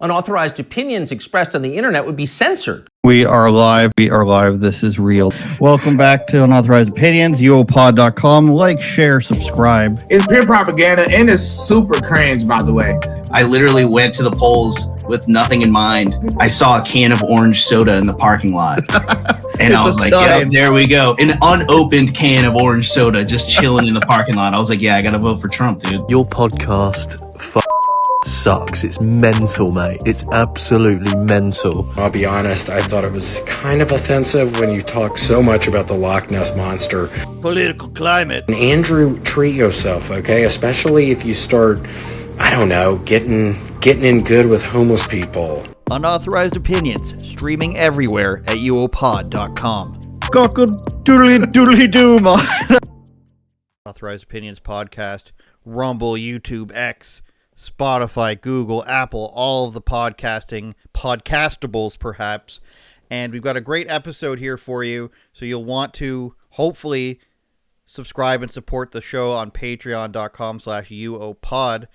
Unauthorized opinions expressed on the internet would be censored. We are live. We are live. This is real. Welcome back to Unauthorized Opinions, UOPod.com. Like, share, subscribe. It's pure propaganda and it's super cringe, by the way. I literally went to the polls with nothing in mind. I saw a can of orange soda in the parking lot. And I was like, yeah, there we go. An unopened can of orange soda just chilling in the parking lot. I was like, yeah, I got to vote for Trump, dude. Your podcast sucks. It's mental, mate. It's absolutely mental. I'll be honest, I thought it was kind of offensive when you talk so much about the Loch Ness Monster. Political climate. And Andrew, treat yourself, okay? Especially if you start, I don't know, getting in good with homeless people. Unauthorized Opinions, streaming everywhere at uopod.com. Cock-a-doodly-doodly-doo, man. Unauthorized Opinions podcast, Rumble, YouTube, X, Spotify, Google, Apple, all of the podcastables perhaps. And we've got a great episode here for you. So you'll want to hopefully subscribe and support the show on patreon.com/uopod.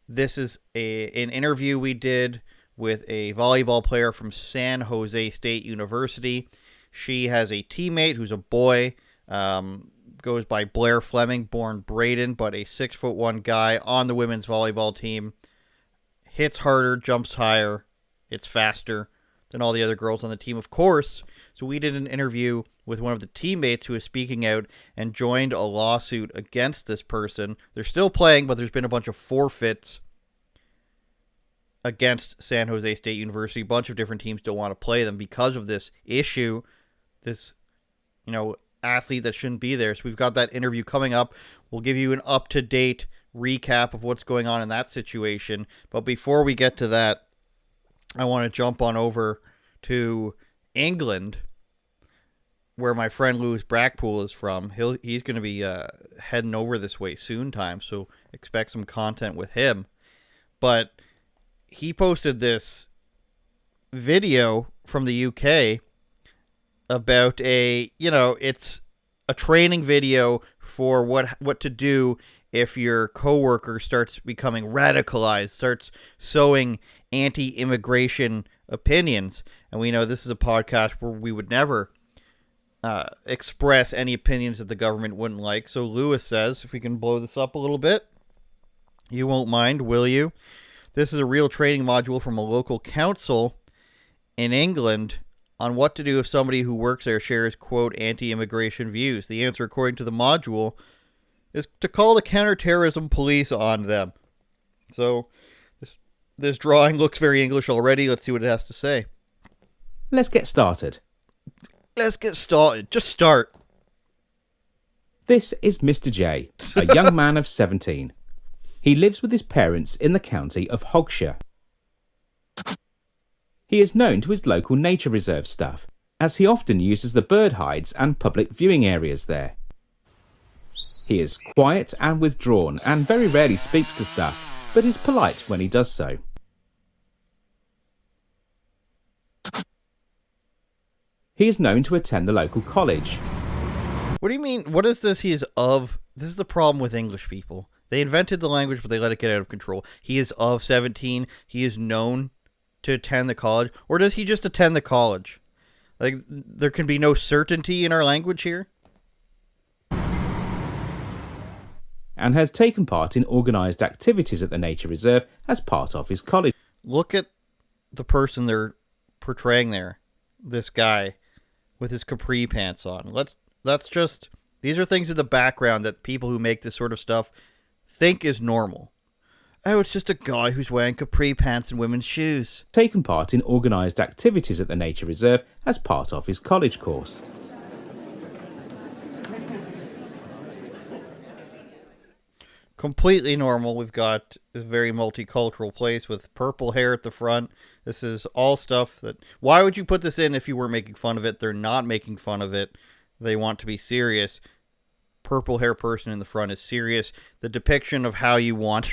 This is an interview we did with a volleyball player from San Jose State University. She has a teammate who's a boy, goes by Blair Fleming, born Braden, but a 6'1" guy on the women's volleyball team. Hits harder, jumps higher, hits faster than all the other girls on the team, of course. So we did an interview with one of the teammates who is speaking out and joined a lawsuit against this person. They're still playing, but there's been a bunch of forfeits against San Jose State University. A bunch of different teams don't want to play them because of this issue, this, athlete that shouldn't be there. So we've got that interview coming up. We'll give you an up-to-date recap of what's going on in that situation. But before we get to that, I want to jump on over to England, where my friend Lewis Brackpool is from. He's going to be heading over this way soon time, so expect some content with him. But he posted this video from the UK about it's a training video for what to do if your coworker starts becoming radicalized, starts sowing anti-immigration opinions. And we know this is a podcast where we would never express any opinions that the government wouldn't like. So Lewis says, if we can blow this up a little bit, you won't mind, will you? This is a real training module from a local council in England on what to do if somebody who works there shares, quote, anti-immigration views. The answer, according to the module, is to call the counterterrorism police on them. So this drawing looks very English already. Let's see what it has to say. Let's get started. Let's get started. Just start. This is Mr. J, a young man of 17. He lives with his parents in the county of Hogshire. He is known to his local nature reserve staff, as he often uses the bird hides and public viewing areas there. He is quiet and withdrawn and very rarely speaks to staff, but is polite when he does so. He is known to attend the local college. What do you mean? What is this? He is of... This is the problem with English people. They invented the language, but they let it get out of control. He is of 17. He is known to attend the college. Or does he just attend the college? Like, there can be no certainty in our language here? And has taken part in organised activities at the nature reserve as part of his college. Look at the person they're portraying there. This guy with his capri pants on. That's just... These are things in the background that people who make this sort of stuff think is normal. Oh, it's just a guy who's wearing capri pants and women's shoes. Taken part in organised activities at the nature reserve as part of his college course. Completely normal. We've got a very multicultural place with purple hair at the front. This is all stuff that... Why would you put this in if you were making fun of it? They're not making fun of it. They want to be serious. Purple hair person in the front is serious. The depiction of how you want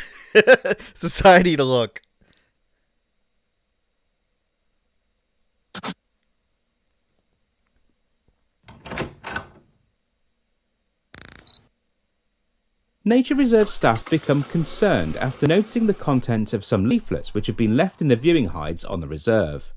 society to look. Nature reserve staff become concerned after noticing the contents of some leaflets which have been left in the viewing hides on the reserve.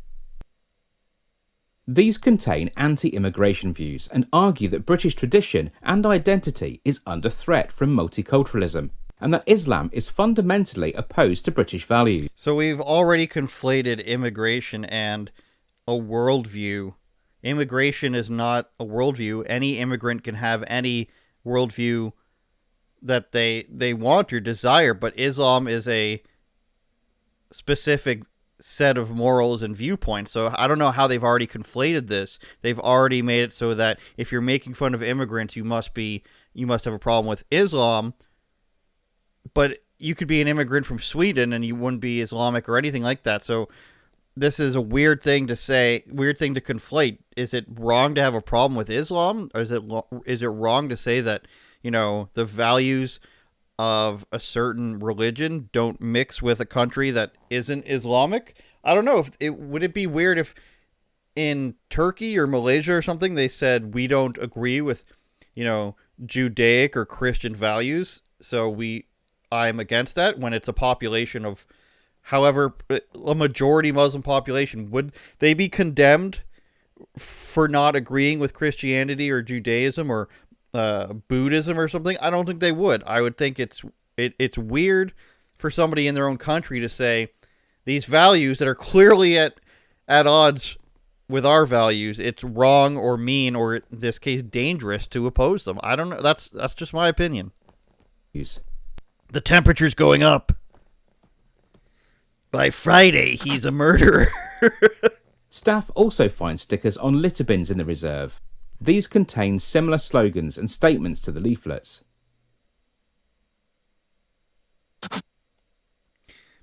These contain anti-immigration views and argue that British tradition and identity is under threat from multiculturalism, and that Islam is fundamentally opposed to British values. So we've already conflated immigration and a worldview. Immigration is not a worldview. Any immigrant can have any worldview that they want or desire, but Islam is a specific set of morals and viewpoints. So I don't know how they've already conflated this. They've already made it so that if you're making fun of immigrants, you must have a problem with Islam. But you could be an immigrant from Sweden and you wouldn't be Islamic or anything like that. So this is a weird thing to say, weird thing to conflate. Is it wrong to have a problem with Islam? Or is it wrong to say that, the values of a certain religion don't mix with a country that isn't Islamic? I don't know. Would it be weird if in Turkey or Malaysia or something they said we don't agree with, Judaic or Christian values, so I'm against that, when it's a population of however a majority Muslim population? Would they be condemned for not agreeing with Christianity or Judaism or Buddhism or something? I don't think they would. I would think it's weird for somebody in their own country to say these values that are clearly at odds with our values, it's wrong or mean or in this case dangerous to oppose them. I don't know. That's just my opinion. The temperature's going up. By Friday, he's a murderer. Staff also find stickers on litter bins in the reserve. These contain similar slogans and statements to the leaflets.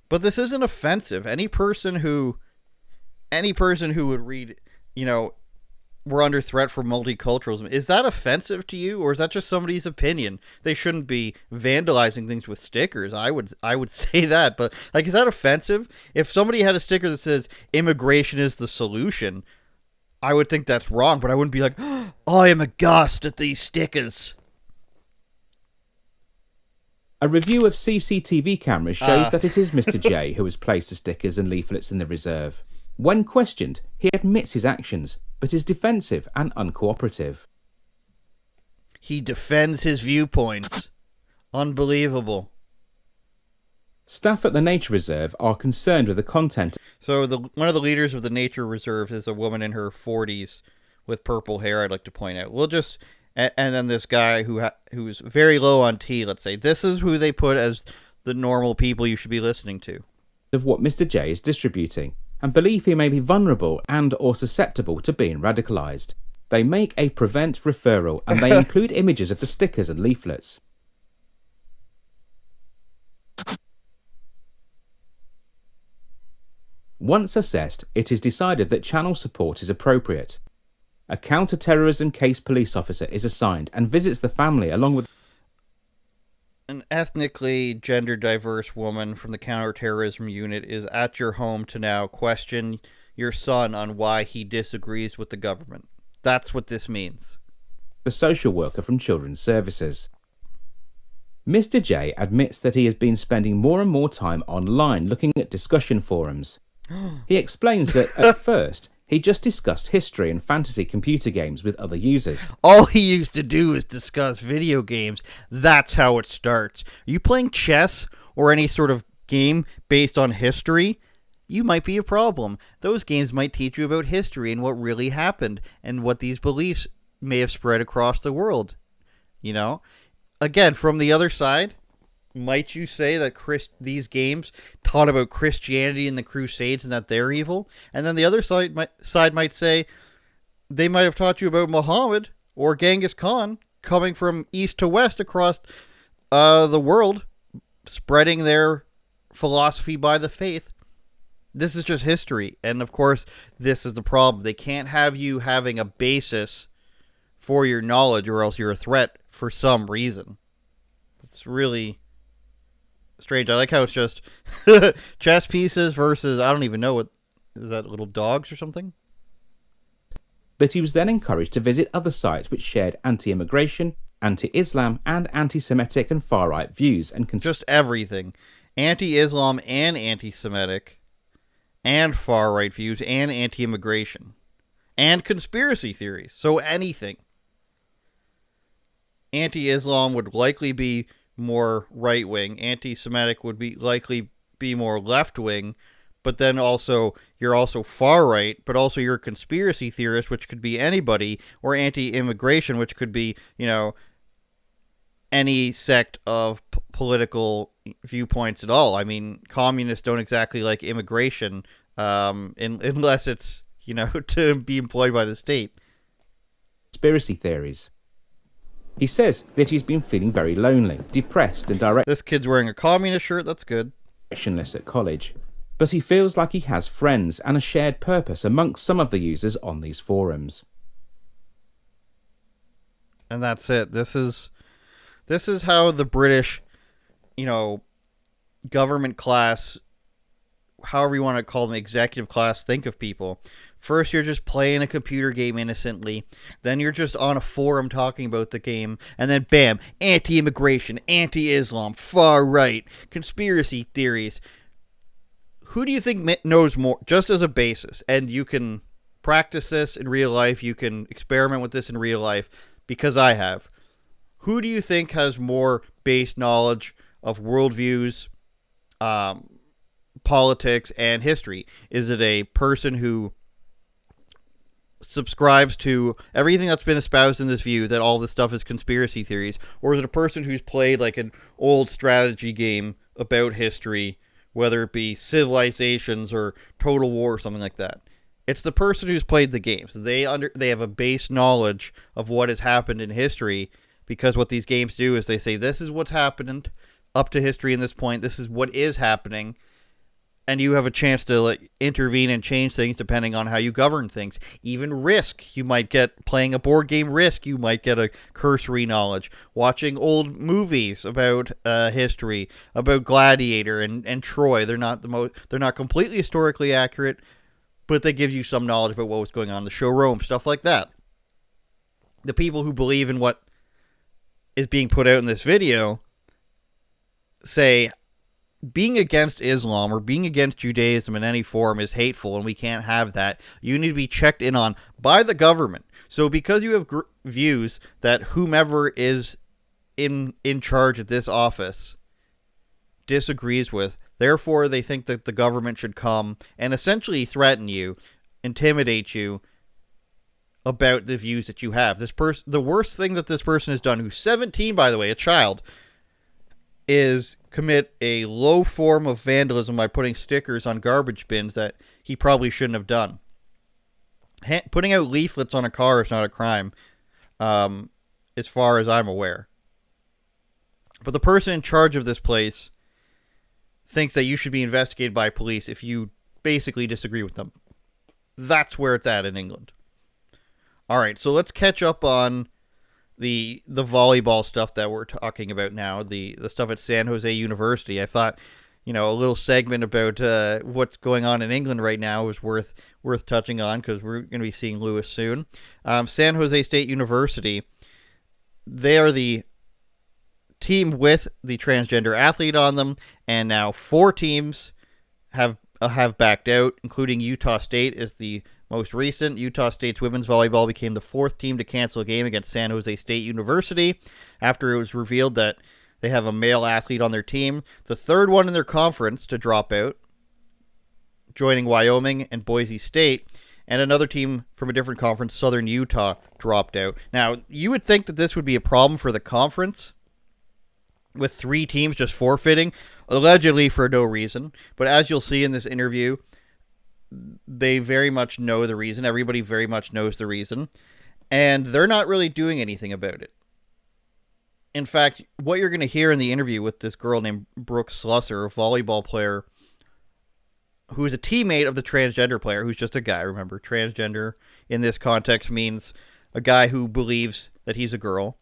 But this isn't offensive. Any person who would read, we're under threat from multiculturalism, is that offensive to you, or is that just somebody's opinion? They shouldn't be vandalizing things with stickers. I would say that, but is that offensive? If somebody had a sticker that says immigration is the solution, I would think that's wrong, but I wouldn't be like, oh, I am aghast at these stickers. A review of CCTV cameras shows that it is Mr. J who has placed the stickers and leaflets in the reserve. When questioned, he admits his actions, but is defensive and uncooperative. He defends his viewpoints. Unbelievable. Staff at the nature reserve are concerned with the content. So one of the leaders of the nature reserve is a woman in her 40s with purple hair, I'd like to point out. And then this guy who's very low on T, let's say. This is who they put as the normal people you should be listening to. Of what Mr. J is distributing, and believe he may be vulnerable and or susceptible to being radicalized. They make a prevent referral, and they include images of the stickers and leaflets. Once assessed, it is decided that channel support is appropriate. A counter-terrorism case police officer is assigned and visits the family along with an ethnically gender diverse woman from the counterterrorism unit is at your home to now question your son on why he disagrees with the government. That's what this means. The social worker from Children's Services. Mr. J admits that he has been spending more and more time online looking at discussion forums. He explains that at first he just discussed history and fantasy computer games with other users. All he used to do is discuss video games. That's how it starts. Are you playing chess or any sort of game based on history? You might be a problem. Those games might teach you about history and what really happened and what these beliefs may have spread across the world. Again, from the other side, might you say that these games taught about Christianity and the Crusades and that they're evil? And then the other side might say they might have taught you about Muhammad or Genghis Khan coming from east to west across the world, spreading their philosophy by the faith. This is just history. And of course, this is the problem. They can't have you having a basis for your knowledge or else you're a threat for some reason. It's really strange. I like how it's just chess pieces versus, I don't even know what, is that little dogs or something? But he was then encouraged to visit other sites which shared anti-immigration, anti-Islam and anti-Semitic and far-right views, and just everything. Anti-Islam and anti-Semitic and far-right views and anti-immigration and conspiracy theories. So anything. Anti-Islam would likely be more right-wing. Anti-Semitic would likely be more left-wing. But then also, you're also far-right, but also you're a conspiracy theorist, which could be anybody, or anti-immigration, which could be, any sect of political viewpoints at all. I mean, communists don't exactly like immigration, unless it's, to be employed by the state. Conspiracy theories. He says that he's been feeling very lonely, depressed, and This kid's wearing a communist shirt, that's good. Directionless at college. But he feels like he has friends and a shared purpose amongst some of the users on these forums. And that's it. This is how the British, government class, however you want to call them, executive class, think of people. First, you're just playing a computer game innocently. Then you're just on a forum talking about the game. And then, bam, anti-immigration, anti-Islam, far right, conspiracy theories. Who do you think knows more, just as a basis? And you can practice this in real life. You can experiment with this in real life, because I have. Who do you think has more base knowledge of worldviews, politics, and history? Is it a person who subscribes to everything that's been espoused in this view, that all this stuff is conspiracy theories? Or is it a person who's played like an old strategy game about history, whether it be Civilizations or Total War or something like that? It's the person who's played the games. They have a base knowledge of what has happened in history, because what these games do is they say, this is what's happened up to history in this point, this is what is happening, and you have a chance to intervene and change things depending on how you govern things. Even Risk, you might get, playing a board game Risk, you might get a cursory knowledge. Watching old movies about history, about Gladiator and Troy, they're not completely historically accurate, but they give you some knowledge about what was going on in the show Rome, stuff like that. The people who believe in what is being put out in this video say being against Islam or being against Judaism in any form is hateful, and we can't have that. You need to be checked in on by the government. So because you have views that whomever is in charge at this office disagrees with, therefore they think that the government should come and essentially threaten you, intimidate you about the views that you have. The worst thing that this person has done, who's 17, by the way, a child, is commit a low form of vandalism by putting stickers on garbage bins that he probably shouldn't have done. Putting out leaflets on a car is not a crime, as far as I'm aware. But the person in charge of this place thinks that you should be investigated by police if you basically disagree with them. That's where it's at in England. All right, so let's catch up on the volleyball stuff that we're talking about now, the stuff at San Jose University. I thought, a little segment about what's going on in England right now is worth touching on, because we're going to be seeing Lewis soon. San Jose State University, they are the team with the transgender athlete on them, and now 4 teams have backed out, including Utah State is the most recent. Utah State's women's volleyball became the 4th team to cancel a game against San Jose State University after it was revealed that they have a male athlete on their team. The 3rd one in their conference to drop out, joining Wyoming and Boise State, and another team from a different conference, Southern Utah, dropped out. Now, you would think that this would be a problem for the conference, with 3 teams just forfeiting, allegedly for no reason. But as you'll see in this interview, they very much know the reason. Everybody very much knows the reason. And they're not really doing anything about it. In fact, what you're going to hear in the interview with this girl named Brooke Slusser, a volleyball player who is a teammate of the transgender player, who's just a guy. Remember, transgender in this context means a guy who believes that he's a girl.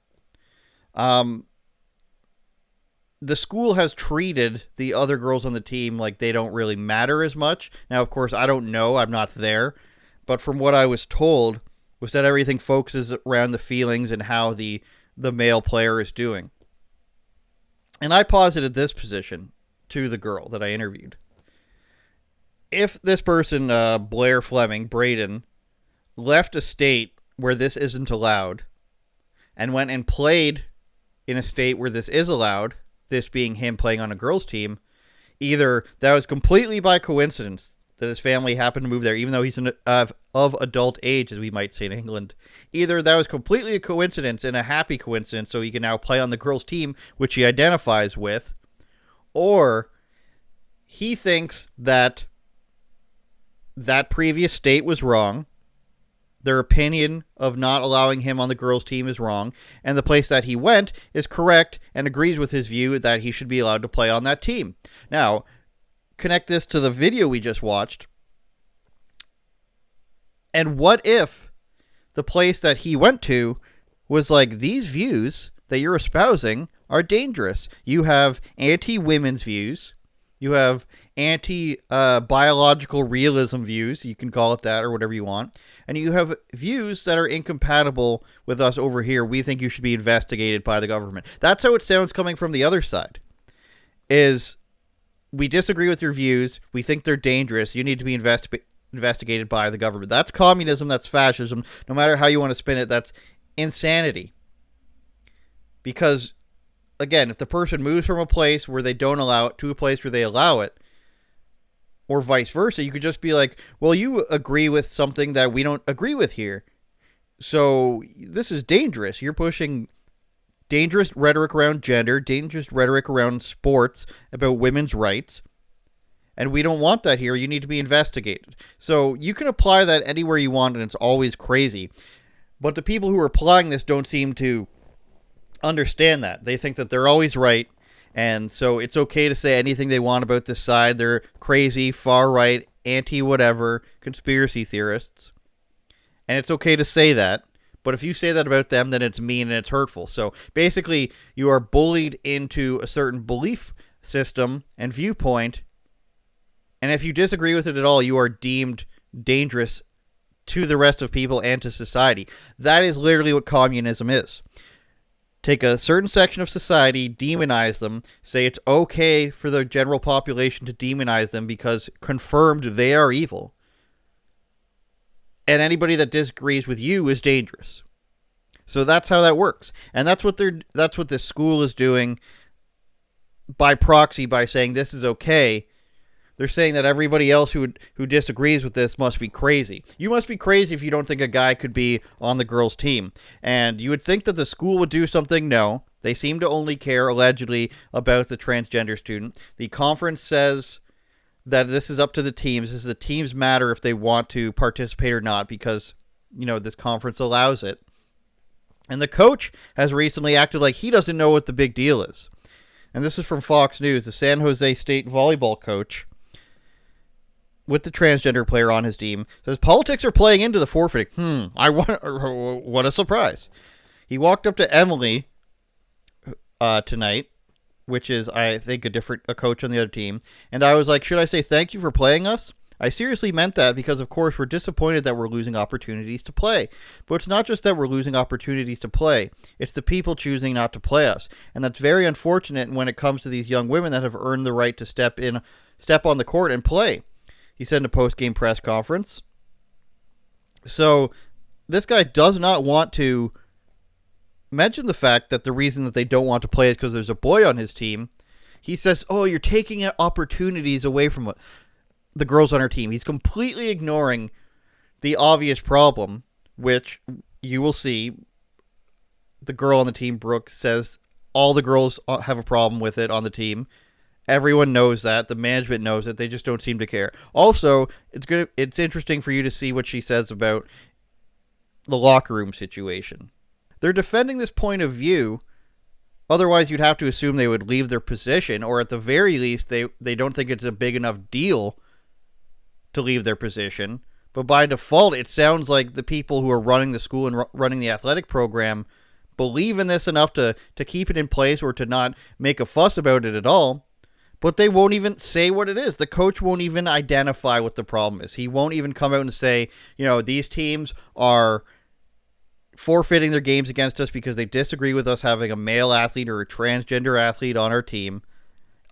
The school has treated the other girls on the team like they don't really matter as much. Now, of course, I don't know. I'm not there. But from what I was told was that everything focuses around the feelings and how the the male player is doing. And I posited this position to the girl that I interviewed. If this person, Blair Fleming, Braden, left a state where this isn't allowed and went and played in a state where this is allowed, this being him playing on a girls' team, either that was completely by coincidence that his family happened to move there, even though he's of adult age, as we might say in England. Either that was completely a coincidence and a happy coincidence, so he can now play on the girls' team, which he identifies with, or he thinks that that previous state was wrong, their opinion of not allowing him on the girls' team is wrong, and the place that he went is correct and agrees with his view that he should be allowed to play on that team. Now, connect this to the video we just watched. And what if the place that he went to was like, these views that you're espousing are dangerous. You have anti-women's views. You have anti-biological realism views. You can call it that or whatever you want. And you have views that are incompatible with us over here. We think you should be investigated by the government. That's how it sounds coming from the other side. Is we disagree with your views. We think they're dangerous. You need to be investigated by the government. That's communism. That's fascism. No matter how you want to spin it, that's insanity. Because, again, if the person moves from a place where they don't allow it to a place where they allow it, or vice versa, you could just be like, well, you agree with something that we don't agree with here. So this is dangerous. You're pushing dangerous rhetoric around gender, dangerous rhetoric around sports about women's rights, and we don't want that here. You need to be investigated. So you can apply that anywhere you want, and it's always crazy. But the people who are applying this don't seem to understand that. They think that they're always right, and so it's okay to say anything they want about this side. They're crazy, far-right, anti-whatever, conspiracy theorists. And it's okay to say that. But if you say that about them, then it's mean and it's hurtful. So basically, you are bullied into a certain belief system and viewpoint. And if you disagree with it at all, you are deemed dangerous to the rest of people and to society. That is literally what communism is. Take a certain section of society, demonize them, say it's okay for the general population to demonize them because confirmed they are evil. And anybody that disagrees with you is dangerous. So that's how that works. And that's what this school is doing by proxy, by saying this is okay. They're saying that everybody else who disagrees with this must be crazy. You must be crazy if you don't think a guy could be on the girls' team. And you would think that the school would do something. No. They seem to only care, allegedly, about the transgender student. The conference says that this is up to the teams. This is the teams matter if they want to participate or not because, this conference allows it. And the coach has recently acted like he doesn't know what the big deal is. And this is from Fox News. The San Jose State volleyball coach with the transgender player on his team says politics are playing into the forfeiting. What a surprise. He walked up to Emily tonight, which is, I think, a coach on the other team. And I was like, should I say thank you for playing us? I seriously meant that because, of course, we're disappointed that we're losing opportunities to play. But it's not just that we're losing opportunities to play. It's the people choosing not to play us. And that's very unfortunate when it comes to these young women that have earned the right to step on the court and play. He said in a post-game press conference. So this guy does not want to mention the fact that the reason that they don't want to play is because there's a boy on his team. He says, you're taking opportunities away from the girls on our team. He's completely ignoring the obvious problem, which you will see. The girl on the team, Brooke, says all the girls have a problem with it on the team. Everyone knows that. The management knows it. They just don't seem to care. Also, it's interesting for you to see what she says about the locker room situation. They're defending this point of view. Otherwise, you'd have to assume they would leave their position, or at the very least, they don't think it's a big enough deal to leave their position. But by default, it sounds like the people who are running the school and running the athletic program believe in this enough to keep it in place or to not make a fuss about it at all. But they won't even say what it is. The coach won't even identify what the problem is. He won't even come out and say, these teams are forfeiting their games against us because they disagree with us having a male athlete or a transgender athlete on our team.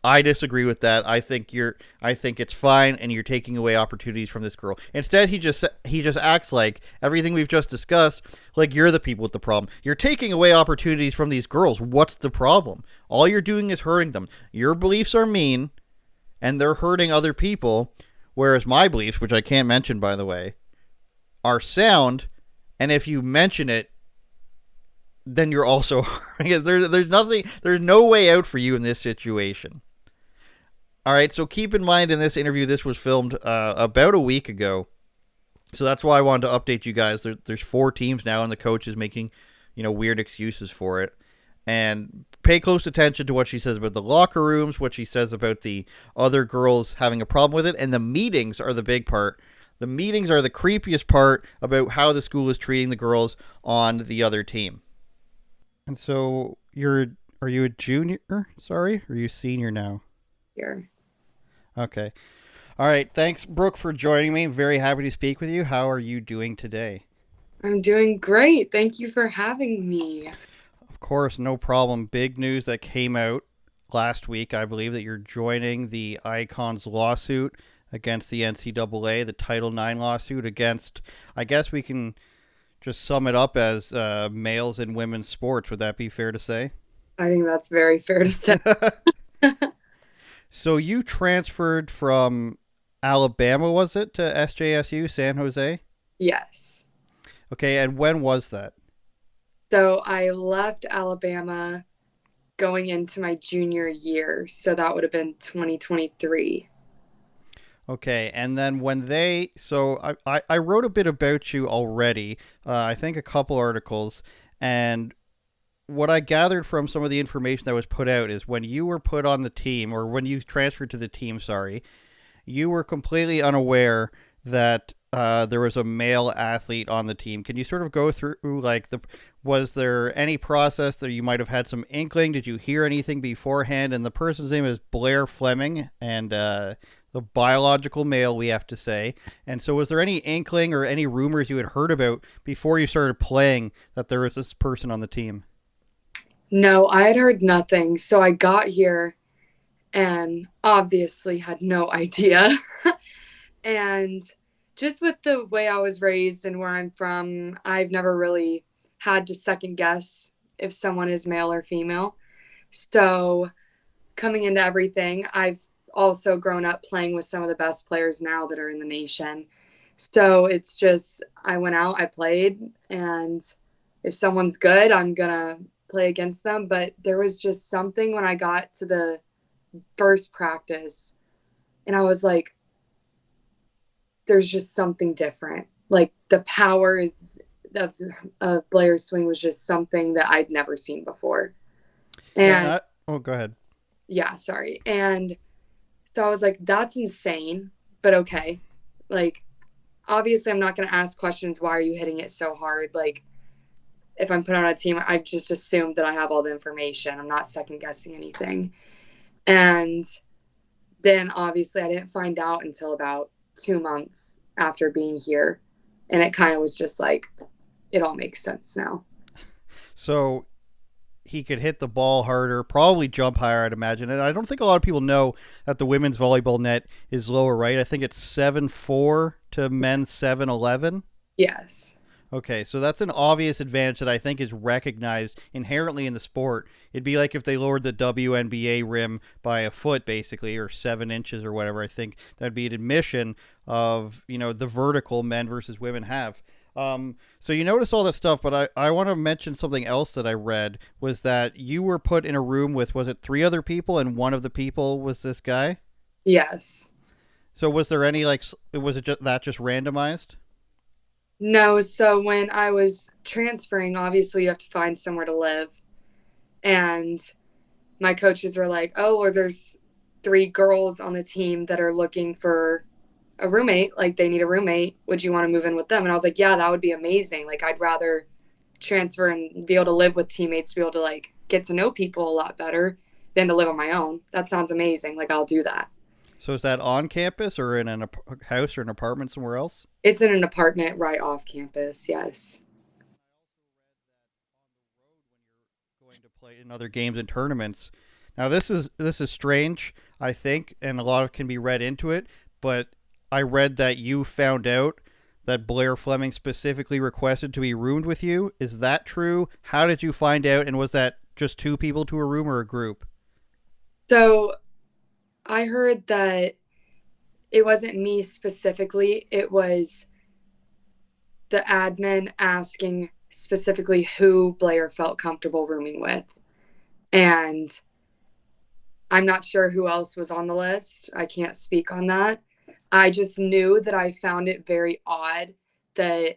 I disagree with that. I think it's fine, and you're taking away opportunities from this girl. Instead, he just acts like everything we've just discussed, like you're the people with the problem. You're taking away opportunities from these girls. What's the problem? All you're doing is hurting them. Your beliefs are mean, and they're hurting other people, whereas my beliefs, which I can't mention, by the way, are sound, and if you mention it, then you're also hurting it. There's no way out for you in this situation. All right, so keep in mind in this interview, this was filmed about a week ago. So that's why I wanted to update you guys. There's 4 teams now, and the coach is making, weird excuses for it. And pay close attention to what she says about the locker rooms, what she says about the other girls having a problem with it, and the meetings are the big part. The meetings are the creepiest part about how the school is treating the girls on the other team. And so are you a junior? Sorry, or are you a senior now? Here. Okay. All right. Thanks, Brooke, for joining me. Very happy to speak with you. How are you doing today? I'm doing great. Thank you for having me. Of course, no problem. Big news that came out last week, I believe, that you're joining the Icons lawsuit against the NCAA, the Title IX lawsuit against, I guess we can just sum it up as males in women's sports. Would that be fair to say? I think that's very fair to say. So you transferred from Alabama, was it, to SJSU, San Jose? Yes. Okay, and when was that? So I left Alabama going into my junior year, so that would have been 2023. Okay, and then I wrote a bit about you already, I think a couple articles, and what I gathered from some of the information that was put out is when you were put on the team, or when you transferred to the team, you were completely unaware that there was a male athlete on the team. Can you sort of go through, was there any process that you might have had some inkling? Did you hear anything beforehand? And the person's name is Blair Fleming, and the biological male, we have to say. And so was there any inkling or any rumors you had heard about before you started playing that there was this person on the team? No, I had heard nothing. So I got here and obviously had no idea. And just with the way I was raised and where I'm from, I've never really had to second guess if someone is male or female. So coming into everything, I've also grown up playing with some of the best players now that are in the nation. So it's just, I went out, I played, and if someone's good, I'm going to play against them. But there was just something when I got to the first practice, and I was like, there's just something different. Like the power of Blair's swing was just something that I'd never seen before. And go ahead. Yeah, sorry. And so I was like, that's insane, but okay. Like, obviously I'm not going to ask questions. Why are you hitting it so hard? Like, if I'm put on a team, I've just assumed that I have all the information. I'm not second guessing anything. And then obviously I didn't find out until about 2 months after being here. And it kind of was just like, it all makes sense now. So he could hit the ball harder, probably jump higher, I'd imagine. And I don't think a lot of people know that the women's volleyball net is lower, right? I think it's 7'4" to men's 7'11". Yes. Okay, so that's an obvious advantage that I think is recognized inherently in the sport. It'd be like if they lowered the WNBA rim by a foot, basically, or 7 inches or whatever. I think that'd be an admission of, the vertical men versus women have. So you notice all that stuff, but I want to mention something else that I read was that you were put in a room with, was it 3 other people, and one of the people was this guy? Yes. So was there any, was it just randomized? No, so when I was transferring, obviously you have to find somewhere to live. And my coaches were like, oh, well, there's 3 girls on the team that are looking for a roommate. Like, they need a roommate. Would you want to move in with them? And I was like, yeah, that would be amazing. Like, I'd rather transfer and be able to live with teammates, to be able to, get to know people a lot better than to live on my own. That sounds amazing. Like, I'll do that. So is that on campus or in a house or an apartment somewhere else? It's in an apartment right off campus, yes. going to play in other games and tournaments. Now this is strange, I think, and a lot of can be read into it, but I read that you found out that Blair Fleming specifically requested to be roomed with you. Is that true? How did you find out, and was that just two people to a room or a group? So I heard that it wasn't me specifically, it was the admin asking specifically who Blair felt comfortable rooming with. And I'm not sure who else was on the list. I can't speak on that. I just knew that I found it very odd that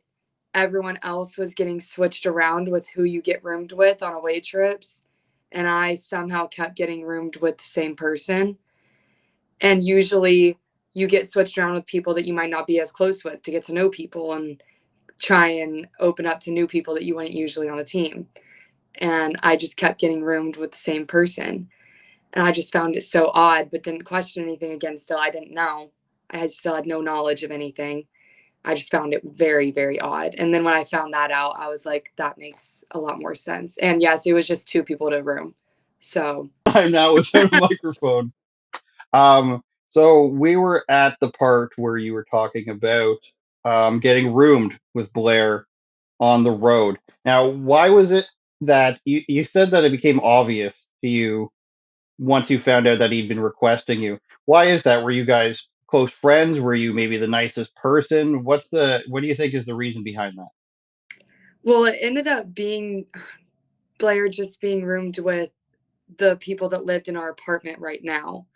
everyone else was getting switched around with who you get roomed with on away trips. And I somehow kept getting roomed with the same person. And usually you get switched around with people that you might not be as close with to get to know people and try and open up to new people that you wouldn't usually on the team. And I just kept getting roomed with the same person. And I just found it so odd, but didn't question anything again. Still, I didn't know. Still had no knowledge of anything. I just found it very, very odd. And then when I found that out, I was like, that makes a lot more sense. And yes, it was just two people to a room. So I'm now without a microphone. So we were at the part where you were talking about getting roomed with Blair on the road. Now, why was it that you said that it became obvious to you once you found out that he'd been requesting you? Why is that? Were you guys close friends? Were you maybe the nicest person? What do you think is the reason behind that? well, it ended up being Blair just being roomed with the people that lived in our apartment right now,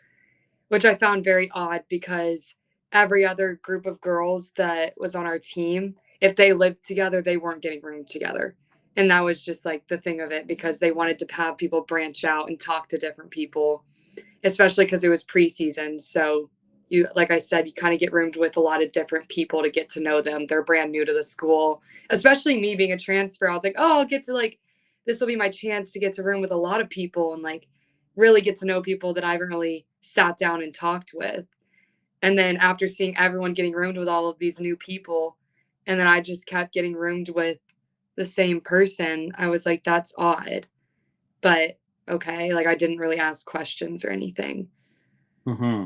which I found very odd because every other group of girls that was on our team, if they lived together, they weren't getting roomed together. And that was just like the thing of it because they wanted to have people branch out and talk to different people, especially because it was preseason. So you, like I said, you kind of get roomed with a lot of different people to get to know them. They're brand new to the school, especially me being a transfer. I was like, oh, I'll get to like, this will be my chance to get to room with a lot of people and like really get to know people that I haven't really sat down and talked with. And then after seeing everyone getting roomed with all of these new people, and then I just kept getting roomed with the same person, I was like, that's odd. But okay, like I didn't really ask questions or anything. Hmm.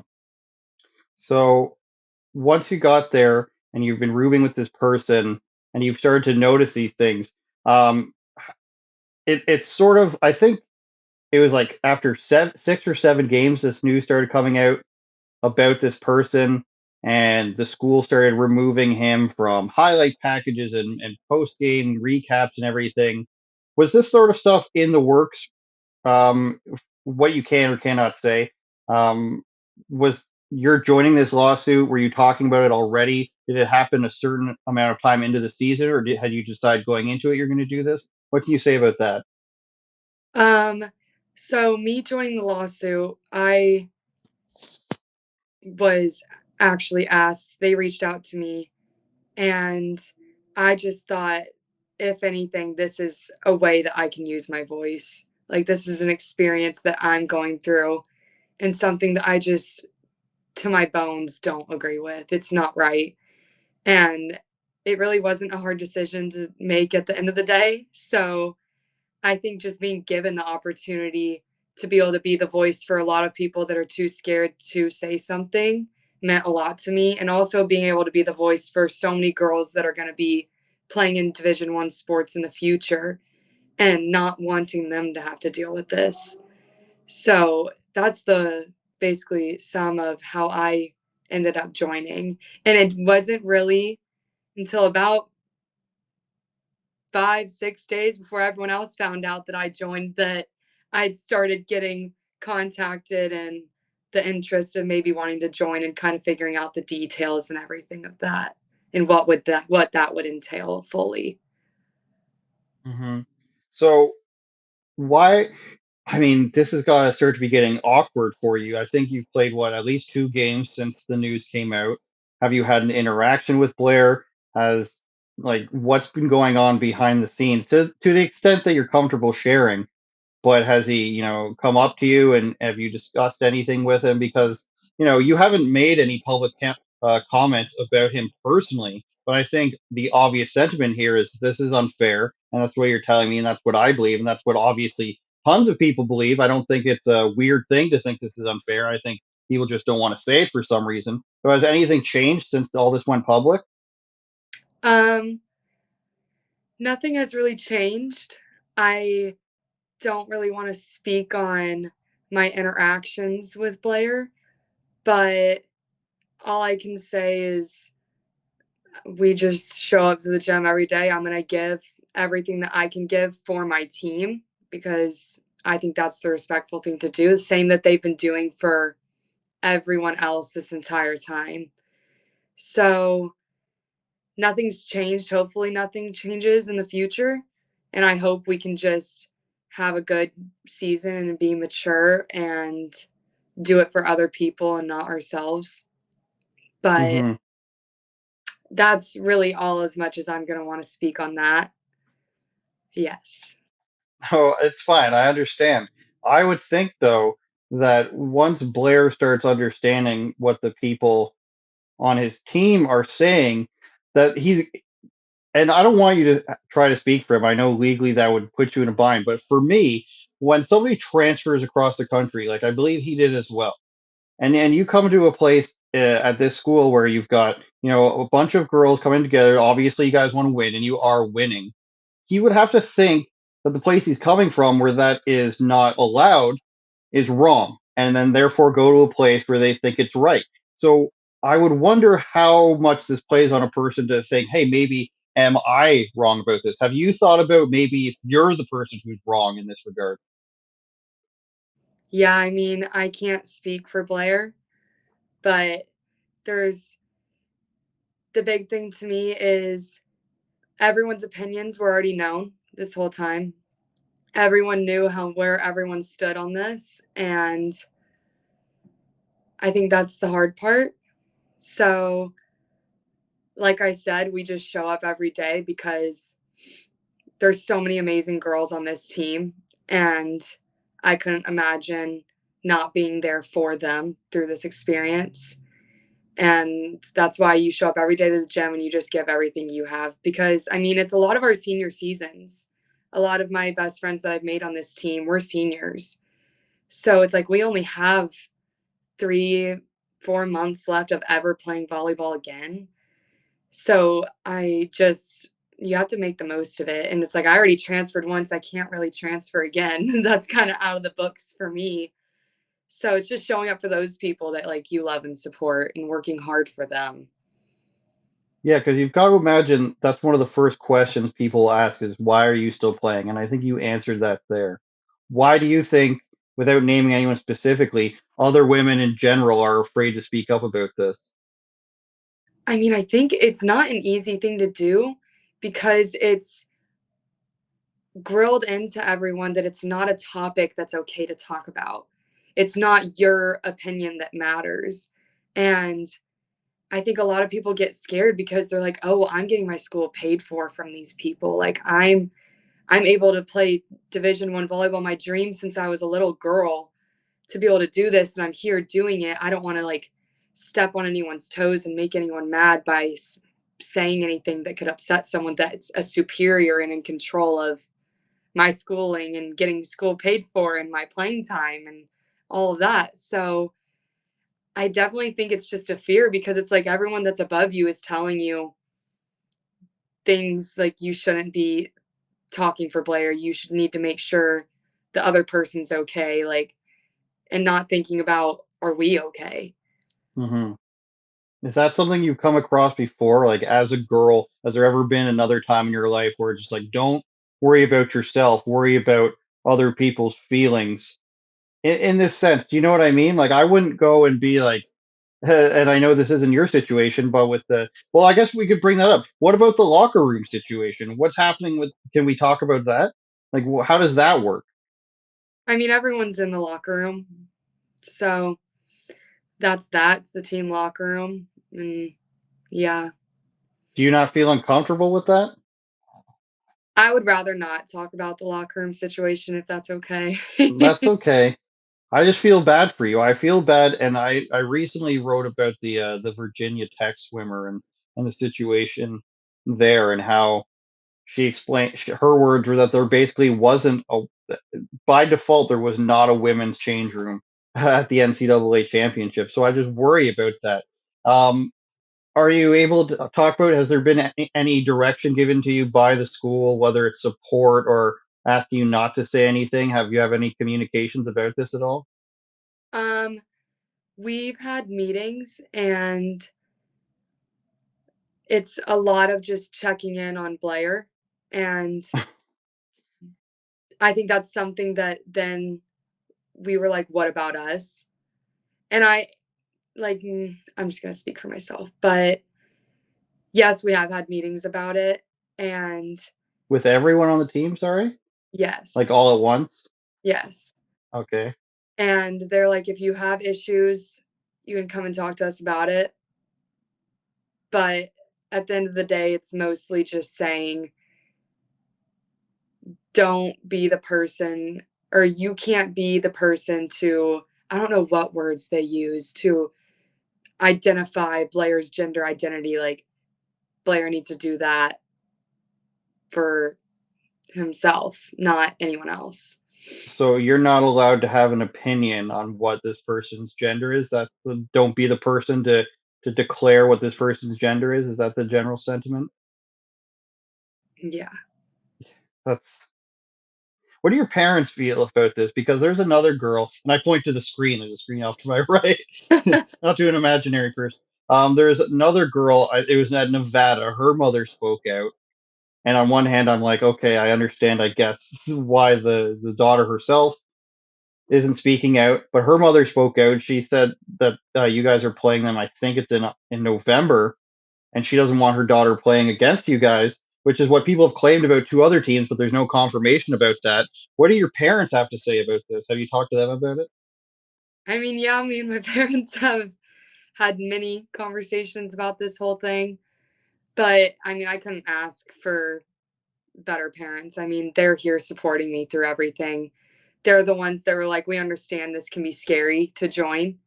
So once you got there and you've been rooming with this person and you've started to notice these things, um, it's sort of, I think it was like after 6 or 7 games, this news started coming out about this person, and the school started removing him from highlight packages and post game recaps and everything. Was this sort of stuff in the works? What you can or cannot say. Um, was you're joining this lawsuit? Were you talking about it already? Did it happen a certain amount of time into the season, or had you decided going into it you're going to do this? What can you say about that? Um, so me joining the lawsuit, I was actually asked, they reached out to me, and I just thought, if anything, this is a way that I can use my voice. Like, this is an experience that I'm going through and something that I just, to my bones, don't agree with. It's not right. And it really wasn't a hard decision to make at the end of the day. So I think just being given the opportunity to be able to be the voice for a lot of people that are too scared to say something meant a lot to me. And also being able to be the voice for so many girls that are going to be playing in Division 1 sports in the future and not wanting them to have to deal with this. So that's the basically sum of how I ended up joining. And it wasn't really until about 5, 6 days before everyone else found out that I joined that I'd started getting contacted and the interest of maybe wanting to join and kind of figuring out the details and everything of that and what that would entail fully. Hmm. So why? I mean, this has got to start to be getting awkward for you. I think you've played what, at least 2 games since the news came out. Have you had an interaction with Blair? Has like what's been going on behind the scenes to the extent that you're comfortable sharing? But has he, come up to you and have you discussed anything with him? Because, you haven't made any public comments about him personally. But I think the obvious sentiment here is this is unfair. and that's what you're telling me, and that's what I believe, and that's what obviously tons of people believe. I don't think it's a weird thing to think this is unfair. I think people just don't want to say it for some reason. So has anything changed since all this went public? Um, Nothing has really changed. I don't really want to speak on my interactions with Blair, but all I can say is we just show up to the gym every day. I'm going to give everything that I can give for my team because I think that's the respectful thing to do. The same that they've been doing for everyone else this entire time. So nothing's changed. Hopefully, nothing changes in the future. And I hope we can just have a good season and be mature and do it for other people and not ourselves. But Mm-hmm. that's really all as much as I'm going to want to speak on that. Yes. Oh, it's fine. I understand. I would think though that once Blair starts understanding what the people on his team are saying, that he's, and I don't want you to try to speak for him. I know legally that would put you in a bind, but for me, when somebody transfers across the country, like I believe he did as well, and you come to a place at this school where you've got a bunch of girls coming together. Obviously, you guys want to win, and you are winning. He would have to think that the place he's coming from, where that is not allowed, is wrong, and then therefore go to a place where they think it's right. So I would wonder how much this plays on a person to think, hey, maybe am I wrong about this? Have you thought about maybe if you're the person who's wrong in this regard? Yeah, I mean, I can't speak for Blair, but there's the big thing to me is everyone's opinions were already known this whole time. Everyone knew where everyone stood on this, and I think that's the hard part. So, like I said, we just show up every day because there's so many amazing girls on this team, and I couldn't imagine not being there for them through this experience. And that's why you show up every day to the gym and you just give everything you have. Because, I mean, it's a lot of our senior seasons. A lot of my best friends that I've made on this team were seniors. So it's like we only have 3-4 months left of ever playing volleyball again. So you have to make the most of it. And it's like I already transferred once. I can't really transfer again. That's kind of out of the books for me. So it's just showing up for those people that like you love and support and working hard for them. Yeah, because you've got to imagine that's one of the first questions people ask is, why are you still playing? And I think you answered that there. Why do you think, without naming anyone specifically, other women in general are afraid to speak up about this? I mean, I think it's not an easy thing to do because it's grilled into everyone that it's not a topic that's okay to talk about. It's not your opinion that matters. And I think a lot of people get scared because they're like, "Oh, well, I'm getting my school paid for from these people. Like I'm able to play Division 1 volleyball, my dream since I was a little girl to be able to do this and I'm here doing it. I don't want to like step on anyone's toes and make anyone mad by saying anything that could upset someone that's a superior and in control of my schooling and getting school paid for and my playing time and all of that." So I definitely think it's just a fear because it's like everyone that's above you is telling you things like you shouldn't be talking for Blair. You should need to make sure the other person's okay, like, and not thinking about are we okay? Hmm. Is that something you've come across before? Like, as a girl, has there ever been another time in your life where it's just like, don't worry about yourself, worry about other people's feelings? In this sense, do you know what I mean? Like, I wouldn't go and be like, and I know this isn't your situation, but with well, I guess we could bring that up. What about the locker room situation? What's happening with, can we talk about that? Like, how does that work? I mean, everyone's in the locker room. So that's the team locker room. And yeah, Do you not feel uncomfortable with that? I would rather not talk about the locker room situation if that's okay. That's okay. I just feel bad for you. I feel bad, and I recently wrote about the Virginia Tech swimmer and the situation there and how she explained, her words were that there basically wasn't a, by default, there was not a women's change room at the NCAA championship. So I just worry about that. Um, are you able to talk about, has there been any direction given to you by the school, whether it's support or asking you not to say anything? Have you have any communications about this at all? Um, we've had meetings and it's a lot of just checking in on Blair. And I think that's something that then we were like, what about us? And I'm just going to speak for myself, but yes, we have had meetings about it. And With everyone on the team, sorry? Like yes, all at once? yes. Okay. And they're like, if you have issues, you can come and talk to us about it. But at the end of the day, it's mostly just saying, don't be the person, or you can't be the person to, I don't know what words they use to identify Blair's gender identity. Like, Blair needs to do that for himself, not anyone else. So you're not allowed to have an opinion on what this person's gender is. That don't be the person to declare what this person's gender is. Is that the general sentiment? Yeah. That's, what do your parents feel about this? Because there's another girl, and I point to the screen. There's a screen off to my right, not to an imaginary person. There's another girl. It was at Nevada. Her mother spoke out, and on one hand, I'm like, okay, I understand. I guess why the daughter herself isn't speaking out, but her mother spoke out. She said that you guys are playing them. I think it's in November, and she doesn't want her daughter playing against you guys, which is what people have claimed about two other teams, but there's no confirmation about that. What do your parents have to say about this? Have you talked to them about it? I mean, yeah, me and my parents have had many conversations about this whole thing. But I mean, I couldn't ask for better parents. I mean, they're here supporting me through everything. They're the ones that were like, we understand this can be scary to join,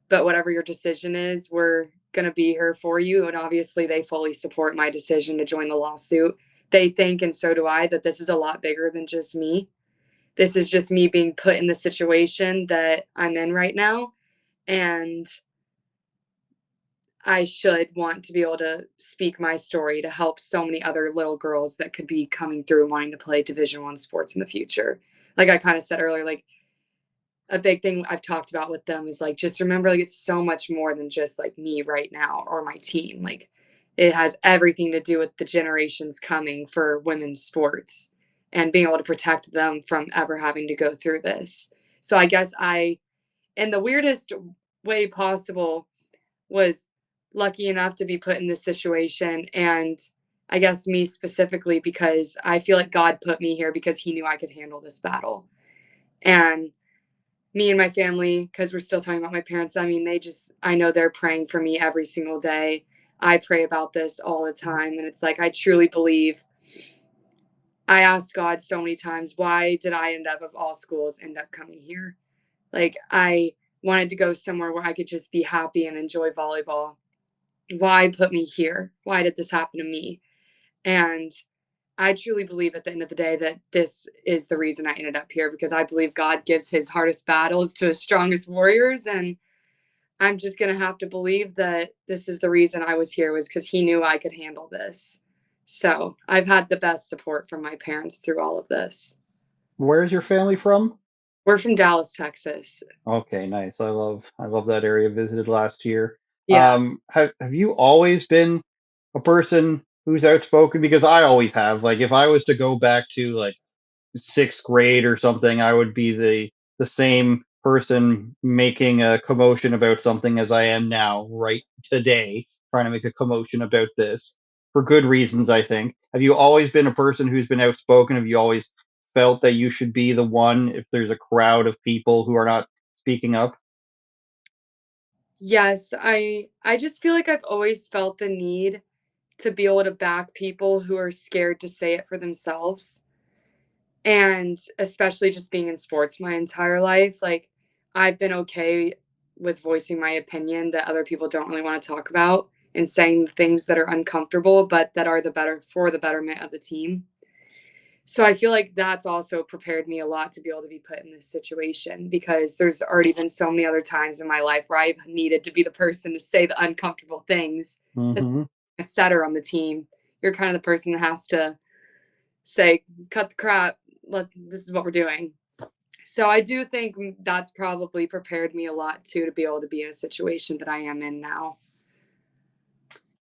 but whatever your decision is, we're going to be here for you. And obviously, they fully support my decision to join the lawsuit. They think, and so do I, that this is a lot bigger than just me. This is just me being put in the situation that I'm in right now. And I should want to be able to speak my story to help so many other little girls that could be coming through wanting to play Division One sports in the future. Like I kind of said earlier, like a big thing I've talked about with them is like just remember like it's so much more than just like me right now or my team. Like it has everything to do with the generations coming for women's sports and being able to protect them from ever having to go through this. So I guess in the weirdest way possible, was lucky enough to be put in this situation. And I guess me specifically, because I feel like God put me here because he knew I could handle this battle. And me and my family, because we're still talking about my parents, I mean, I know they're praying for me every single day. I pray about this all the time. And it's like, I truly believe, I asked God so many times, why did I end up, of all schools, end up coming here? Like, I wanted to go somewhere where I could just be happy and enjoy volleyball. Why put me here? Why did this happen to me? And I truly believe at the end of the day that this is the reason I ended up here because I believe God gives his hardest battles to his strongest warriors. And I'm just going to have to believe that this is the reason I was here was because he knew I could handle this. So I've had the best support from my parents through all of this. Where's your family from? We're from Dallas, Texas. Okay, nice. I love that area. Visited last year. Yeah. Have you always been a person who's outspoken? Because I always have. Like if I was to go back to like sixth grade or something, I would be the same person making a commotion about something as I am now, right today, trying to make a commotion about this for good reasons, I think. Have you always been a person who's been outspoken? Have you always felt that you should be the one if there's a crowd of people who are not speaking up? Yes, I just feel like I've always felt the need to be able to back people who are scared to say it for themselves. And especially just being in sports my entire life, like I've been okay with voicing my opinion that other people don't really want to talk about and saying the things that are uncomfortable, but that are for the betterment of the team. So I feel like that's also prepared me a lot to be able to be put in this situation, because there's already been so many other times in my life where I've needed to be the person to say the uncomfortable things. As Mm-hmm. a setter on the team, you're kind of the person that has to say, cut the crap, this is what we're doing. So I do think that's probably prepared me a lot too, to be able to be in a situation that I am in now.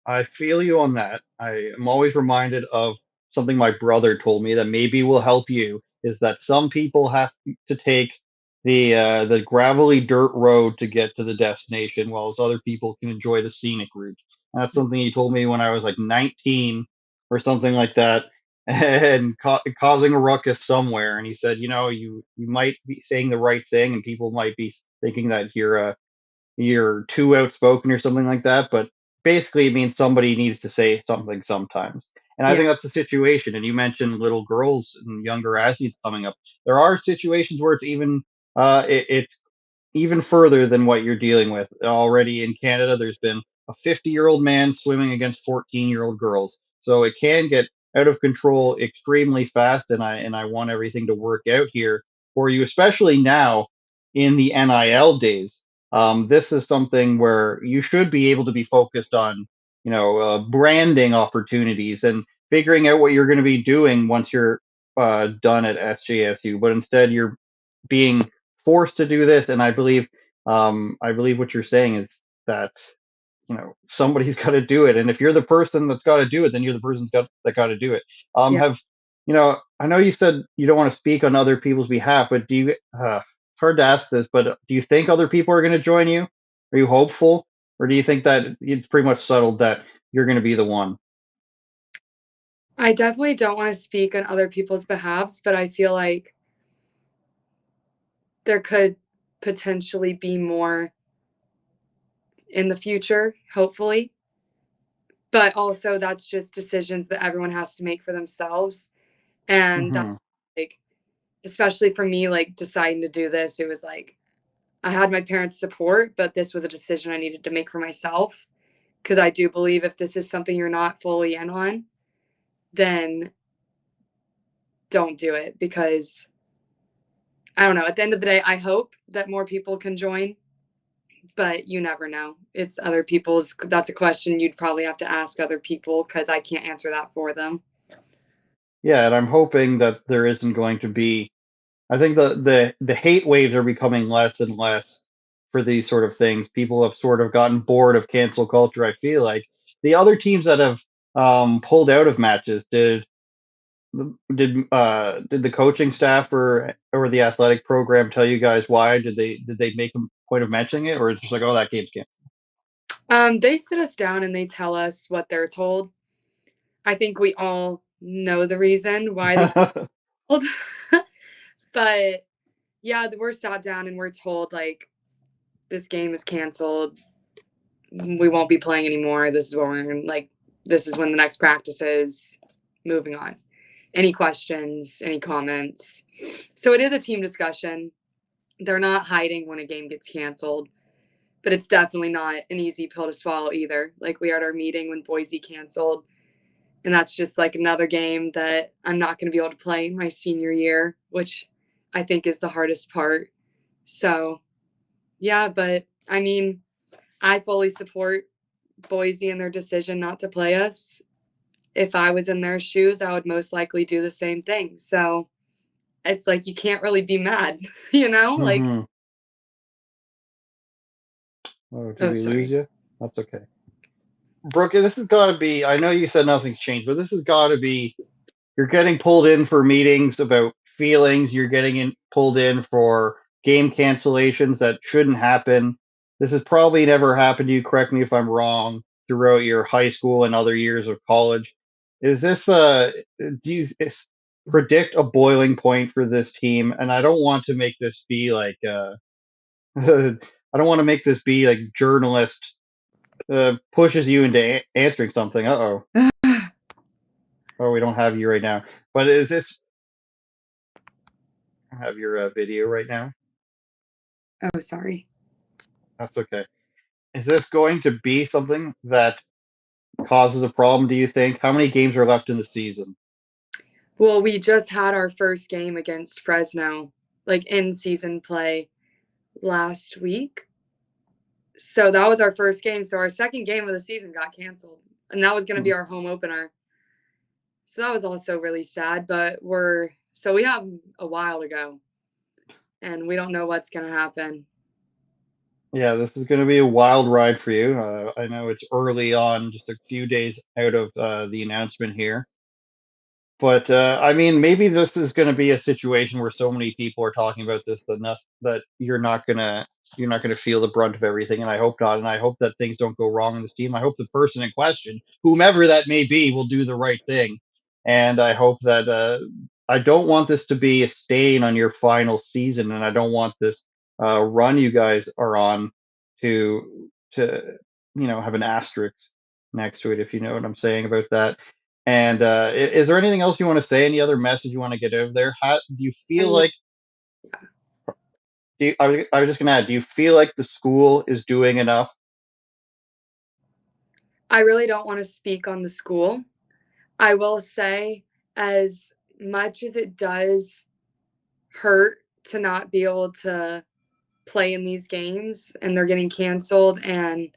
I feel you on that. I am always reminded of something my brother told me that maybe will help you, is that some people have to take the gravelly dirt road to get to the destination, whilst other people can enjoy the scenic route. And that's something he told me when I was like 19 or something like that, and causing a ruckus somewhere. And he said, you might be saying the right thing, and people might be thinking that you're too outspoken or something like that, but basically it means somebody needs to say something sometimes. And I Yeah. think that's the situation. And you mentioned little girls and younger athletes coming up. There are situations where it's even further than what you're dealing with. Already in Canada, there's been a 50-year-old man swimming against 14-year-old girls. So it can get out of control extremely fast, and I want everything to work out here for you, especially now in the NIL days. This is something where you should be able to be focused on, branding opportunities and figuring out what you're going to be doing once you're done at SJSU. But instead, you're being forced to do this, and I believe what you're saying is that somebody's got to do it, and if you're the person that's got to do it, then you're the person that got to do it. Yeah. Have I know you said you don't want to speak on other people's behalf, but do you? It's hard to ask this, but do you think other people are going to join you? Are you hopeful, or do you think that it's pretty much settled that you're going to be the one? I definitely don't want to speak on other people's behalfs, but I feel like there could potentially be more in the future, hopefully. But also, that's just decisions that everyone has to make for themselves. And that, Mm-hmm. like, especially for me, like deciding to do this, it was like I had my parents' support, but this was a decision I needed to make for myself. Because I do believe if this is something you're not fully in on, then don't do it. Because I don't know, at the end of the day, I hope that more people can join, but you never know. It's other people's, that's a question you'd probably have to ask other people, because I can't answer that for them. Yeah, and I'm hoping that there isn't going to be. I think the hate waves are becoming less and less for these sort of things. People have sort of gotten bored of cancel culture. I feel like the other teams that have pulled out of matches, did the coaching staff or the athletic program tell you guys why? Did they make a point of mentioning it, or it's just like, oh, that game's They sit us down and they tell us what they're told. I think we all know the reason why the canceled? told. But yeah, we're sat down and we're told like this game is canceled. We won't be playing anymore. This is what we're like. This is when the next practice is. Moving on. Any questions? Any comments? So it is a team discussion. They're not hiding when a game gets canceled, but it's definitely not an easy pill to swallow either. Like we had our meeting when Boise canceled, and that's just like another game that I'm not going to be able to play my senior year, which I think is the hardest part. So, yeah, but I mean, I fully support Boise and their decision not to play us. If I was in their shoes, I would most likely do the same thing. So, it's like you can't really be mad, you know? Like, Mm-hmm. Oh, did oh, we lose sorry. you? That's okay. Brooke, this has got to be. I know you said nothing's changed, but this has got to be. You're getting pulled in for meetings about feelings. You're getting pulled in for game cancellations that shouldn't happen. This has probably never happened to you. Correct me if I'm wrong. Throughout your high school and other years of college, is this do you predict a boiling point for this team? And I don't want to make this be like I don't want to make this be like journalist pushes you into answering something. Oh, we don't have you right now. But is this have your video right now? Oh, sorry. That's okay. Is this going to be something that causes a problem, do you think? How many games are left in the season? Well, we just had our first game against Fresno, like in season play last week. So that was our first game. So our second game of the season got canceled, and that was going to be our home opener. So that was also really sad, but we have a while to go, and we don't know what's going to happen. Yeah, this is going to be a wild ride for you. I know it's early on, just a few days out of the announcement here. But I mean, maybe this is going to be a situation where so many people are talking about this that you're not gonna feel the brunt of everything, and I hope not. And I hope that things don't go wrong in this team. I hope the person in question, whomever that may be, will do the right thing. And I hope that I don't want this to be a stain on your final season, and I don't want this run you guys are on to have an asterisk next to it, if you know what I'm saying about that. And is there anything else you want to say? Any other message you want to get out there? Do you feel like? I was just going to add. Do you feel like the school is doing enough? I really don't want to speak on the school. I will say, as much as it does hurt to not be able to play in these games and they're getting canceled, and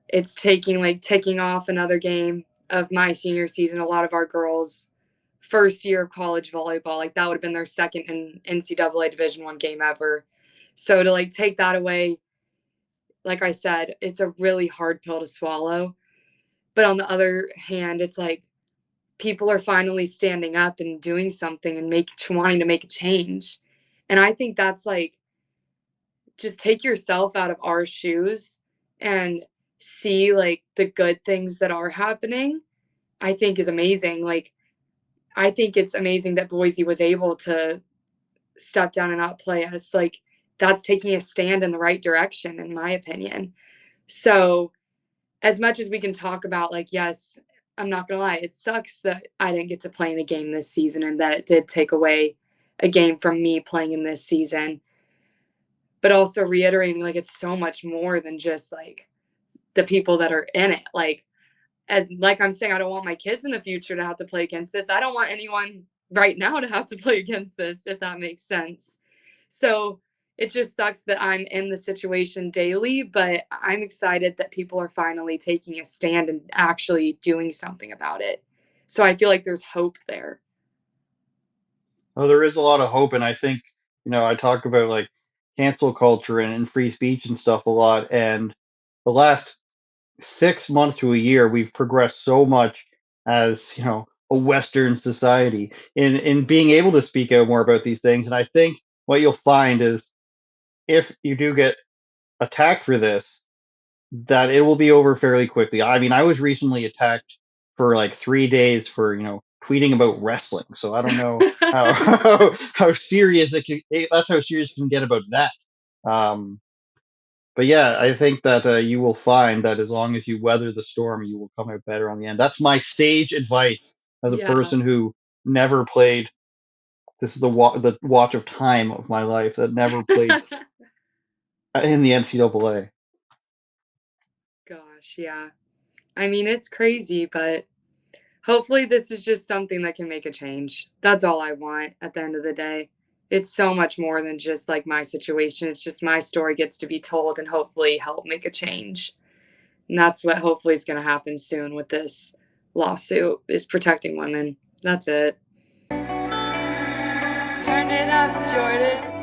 it's ticking off another game of my senior season. A lot of our girls' first year of college volleyball, like that would have been their second in NCAA Division I game ever. So to take that away, like I said, it's a really hard pill to swallow. But on the other hand, it's like people are finally standing up and doing something and wanting to make a change. And I think that's just take yourself out of our shoes and see the good things that are happening. I think is amazing. I think it's amazing that Boise was able to step down and outplay us. That's taking a stand in the right direction, in my opinion. So as much as we can talk about yes, I'm not gonna lie, it sucks that I didn't get to play in a game this season and that it did take away a game from me playing in this season. But also reiterating it's so much more than just the people that are in it. And like I'm saying, I don't want my kids in the future to have to play against this. I don't want anyone right now to have to play against this, if that makes sense. So it just sucks that I'm in the situation daily, but I'm excited that people are finally taking a stand and actually doing something about it. So I feel like there's hope there. Oh, there is a lot of hope, and I think I talk about cancel culture and free speech and stuff a lot. And the last 6 months to a year, we've progressed so much as a Western society in being able to speak out more about these things. And I think what you'll find is if you do get attacked for this, that it will be over fairly quickly. I mean, I was recently attacked for 3 days for tweeting about wrestling. So I don't know how serious it can. That's how serious it can get about that. But yeah, I think that you will find that as long as you weather the storm, you will come out better on the end. That's my sage advice as a Yeah. person who never played. This is the watch of time of my life that never played in the NCAA. Gosh, yeah. I mean, it's crazy, but hopefully this is just something that can make a change. That's all I want at the end of the day. It's so much more than just my situation. It's just my story gets to be told and hopefully help make a change. And that's what hopefully is going to happen soon with this lawsuit, is protecting women. That's it. Turn it up, Jordan.